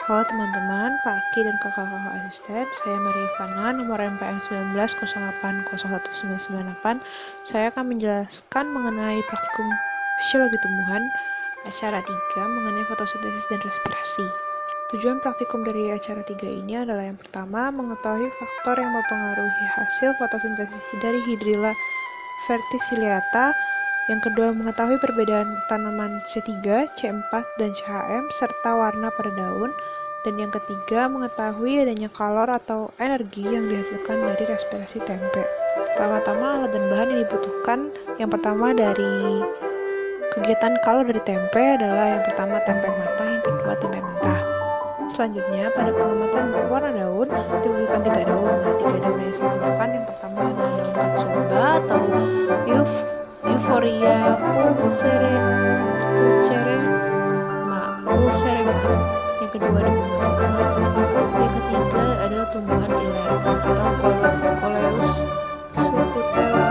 Halo teman-teman, Pak Aki dan kakak-kakak asisten. Saya Maria Ivana, nomor MPM 1908019998. Saya akan menjelaskan mengenai praktikum fisiologi tumbuhan, acara 3 mengenai fotosintesis dan respirasi. Tujuan praktikum dari acara 3 ini adalah yang pertama, mengetahui faktor yang mempengaruhi hasil fotosintesis dari Hydrilla verticillata. Yang kedua, mengetahui perbedaan tanaman C3, C4, dan CHM, serta warna pada daun. Dan yang ketiga, mengetahui adanya kalor atau energi yang dihasilkan dari respirasi tempe. Pertama-tama, alat dan bahan yang dibutuhkan. Yang pertama dari kegiatan kalor dari tempe adalah yang pertama tempe matang, yang kedua tempe mentah. Selanjutnya, pada pengamatan warna daun, dibutuhkan 3 daun. Nah, 3 daun yang saya gunakan, yang pertama adalah daun Katsumba atau Euphorbia ulcerema. Yang kedua ada bunga tomat. Yang ketiga adalah tumbuhan iler atau Coleus subutella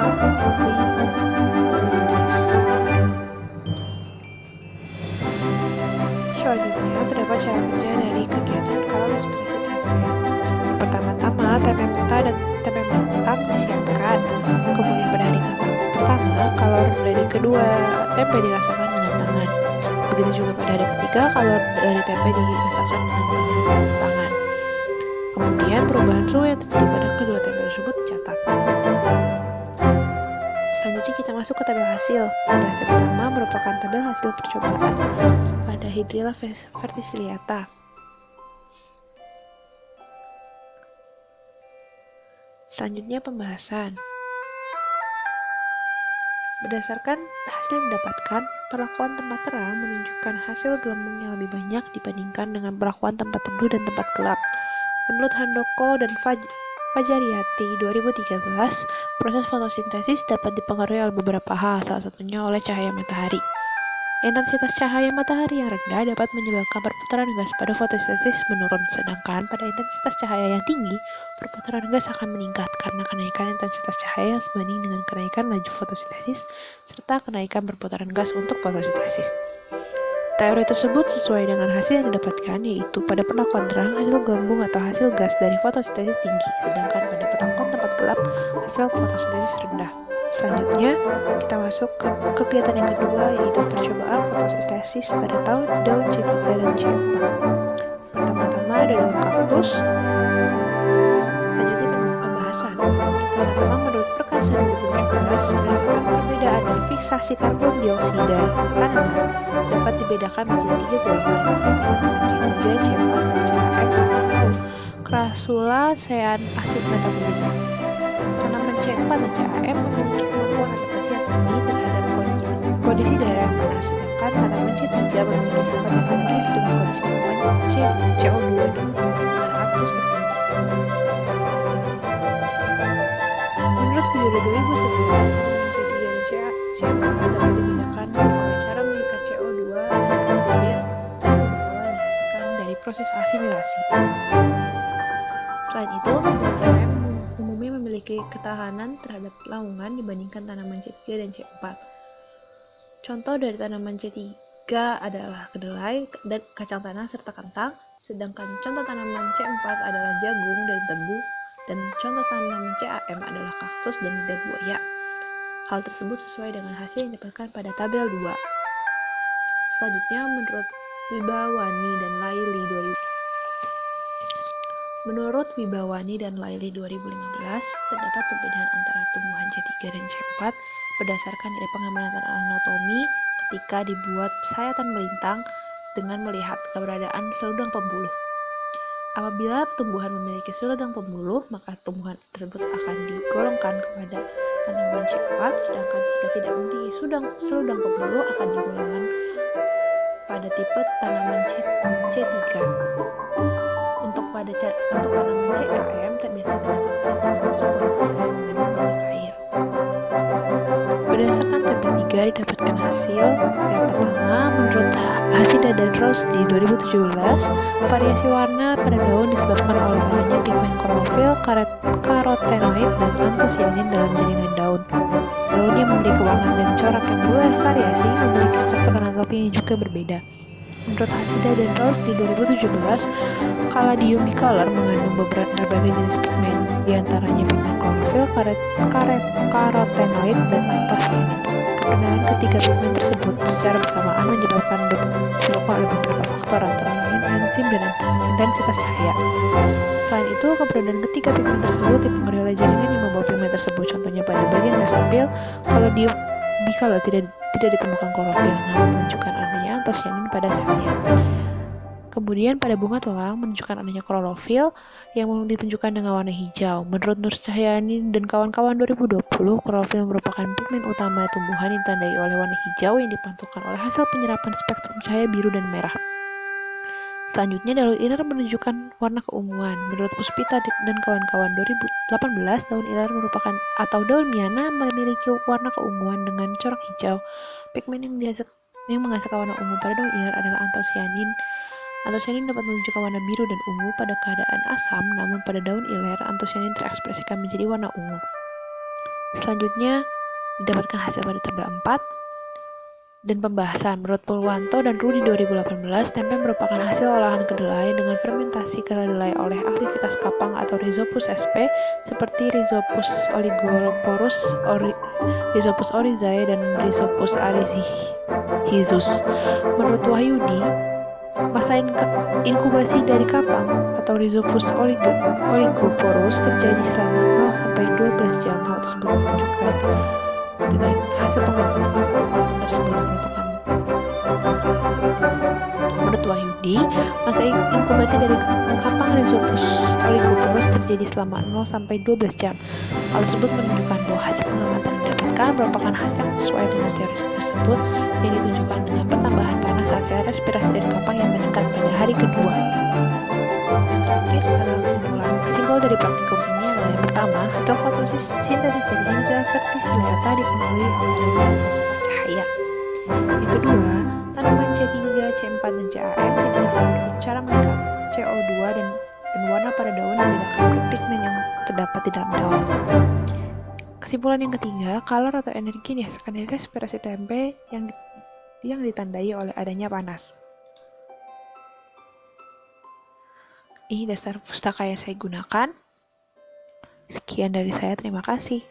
litis. Selanjutnya terdapat cara kerja dari kegiatan kalor respirasi tempe. Pertama-tama tempe mentah dan tempe matang disiapkan. Kemudian pada hari pertama kalor dari kedua tempe dirasakan dengan tangan. Begitu juga pada hari ketiga kalor dari tempe dirasakan dengan tangan. Kemudian perubahan suhu yang terjadi pada kedua tempe tersebut dicatat. Selanjutnya kita masuk ke tabel hasil. Tabel hasil pertama merupakan tabel hasil percobaan pada Hydrilla verticillata. Selanjutnya pembahasan. Berdasarkan hasil yang didapatkan, perlakuan tempat terang menunjukkan hasil gelembung yang lebih banyak dibandingkan dengan perlakuan tempat teduh dan tempat gelap. Menurut Handoko dan Fajariati 2013, proses fotosintesis dapat dipengaruhi oleh beberapa hal, salah satunya oleh cahaya matahari. Intensitas cahaya matahari yang rendah dapat menyebabkan perputaran gas pada fotosintesis menurun, sedangkan pada intensitas cahaya yang tinggi, perputaran gas akan meningkat karena kenaikan intensitas cahaya yang sebanding dengan kenaikan laju fotosintesis serta kenaikan perputaran gas untuk fotosintesis. Teori tersebut sesuai dengan hasil yang didapatkan, yaitu pada perlakuan terang hasil gelembung atau hasil gas dari fotosintesis tinggi, sedangkan pada perlakuan tempat gelap hasil fotosintesis rendah. Selanjutnya, kita masuk ke kegiatan yang kedua, yaitu percobaan fotosintesis pada daun C3 dan C4. Pertama-tama ada daun kaktus. Selanjutnya pembahasan. Pertama-tama menurut perkataan 2017, berdasarkan perbedaan dari fiksasi karbon dioksida tanaman dapat dibedakan menjadi 3 golongan, C3, C4, dan CHM atau Crassula cean asid metabolisme. Tanaman C4 dan CHM memiliki kemampuan adaptasi yang tinggi terhadap kondisi daerah yang panas, sedangkan tanaman C3 memiliki sifat yang adaptif dengan kondisi aman CO2 dan permukaan api seperti ini. Menurut video 2011, tanaman C3 dan C4 dapat dibedakan oleh cara mengikat CO2 dan air yang dihasilkan dari proses asimilasi. Selain itu, tanaman CHM umumnya memiliki ketahanan terhadap laungan dibandingkan tanaman C3 dan C4. Contoh dari tanaman C3 adalah kedelai dan kacang tanah serta kentang, sedangkan contoh tanaman C4 adalah jagung dan tebu, dan contoh tanaman CHM adalah kaktus dan lidah buaya. Hal tersebut sesuai dengan hasil yang didapatkan pada tabel 2. Selanjutnya, menurut Wibawani dan Laili 2015, terdapat perbedaan antara tumbuhan C3 dan C4 berdasarkan dari pengamatan anatomi ketika dibuat sayatan melintang dengan melihat keberadaan seludang pembuluh. Apabila tumbuhan memiliki seludang pembuluh, maka tumbuhan tersebut akan digolongkan kepada tanaman C4, sedangkan jika tidak memiliki seludang pembuluh akan digolongkan pada tipe tanaman C3. Untuk tanaman CHM biasanya terdapat subproduk yang mengandung banyak air. Berdasarkan tabel 3 didapatkan hasil. Yang pertama, menurut Hasidah dan Rose di 2017, variasi warna pada daun disebabkan oleh adanya pigmen klorofil, karotenoid, dan antosianin dalam jaringan daun. Daun yang memiliki warna dan corak yang bervariasi memiliki struktur anatomi yang juga berbeda. Menurut Hashida dan Rose di 2017, kaladium bicolor mengandung berbagai jenis pigmen, diantaranya pigmen klorofil, karotenoid, dan antosianin. Perbedaan ketiga pigmen tersebut secara bersamaan disebabkan oleh beberapa faktor, antara lain enzim dan intensitas cahaya. Selain itu, keberadaan ketiga pigmen tersebut dipengaruhi oleh jaringan yang membawa pigmen tersebut. Contohnya pada bagian mesofil, kaladium bicolor tidak ditemukan klorofil, namun menunjukkan adanya antosianin pada selnya. Kemudian pada bunga tulang menunjukkan adanya klorofil yang ditunjukkan dengan warna hijau. Menurut Nur Cahyani dan kawan-kawan 2020, klorofil merupakan pigmen utama tumbuhan yang ditandai oleh warna hijau yang dipantulkan oleh hasil penyerapan spektrum cahaya biru dan merah. Selanjutnya, daun iler menunjukkan warna keunguan. Menurut Puspita dan kawan-kawan 2018, daun iler merupakan atau daun miana memiliki warna keunguan dengan corak hijau. Pigmen yang menghasilkan warna ungu pada daun iler adalah antosianin. Antosianin dapat menunjukkan warna biru dan ungu pada keadaan asam, namun pada daun iler, antosianin terekspresikan menjadi warna ungu. Selanjutnya, didapatkan hasil pada tabel 4 dan pembahasan. Menurut Purwanto dan Rudi 2018, tempe merupakan hasil olahan kedelai dengan fermentasi kedelai oleh aktivitas kapang atau Rhizopus sp seperti Rhizopus oligoporus, Rhizopus oryzae, dan Rhizopus arisizus. Menurut Wahyudi, masa inkubasi dari kapang atau Rhizopus oligoporus terjadi selama 0 sampai 12 jam. Hal tersebut menunjukkan dengan hasil pengambilan tersebut merupakan. Menurut Wahyudi, masa inkubasi dari kapang Rhizopus oligoporus terjadi selama 0 sampai 12 jam. Hal tersebut menunjukkan bahwa hasil pengamatan yang didapatkan merupakan hasil yang sesuai dengan teori tersebut, yang ditunjukkan dengan pertambahan panas hasil respirasi dari kapang yang meningkat pada hari kedua. Terakhir adalah kesimpulan. Kesimpulan dari praktikum ini adalah yang pertama, hasil fotosintesis dari Hydra verticillata dipengaruhi oleh jaringan cahaya. Yang kedua, tanaman C3, C4, dan CAM dibedakan menurut cara mengikat CO2 dan warna pada daun membedakan grup pigmen yang terdapat di dalam daun. Kesimpulan yang ketiga, kalor atau energi dihasilkan dari respirasi tempe yang ditandai oleh adanya panas. Ini dasar pustaka yang saya gunakan. Sekian dari saya, terima kasih.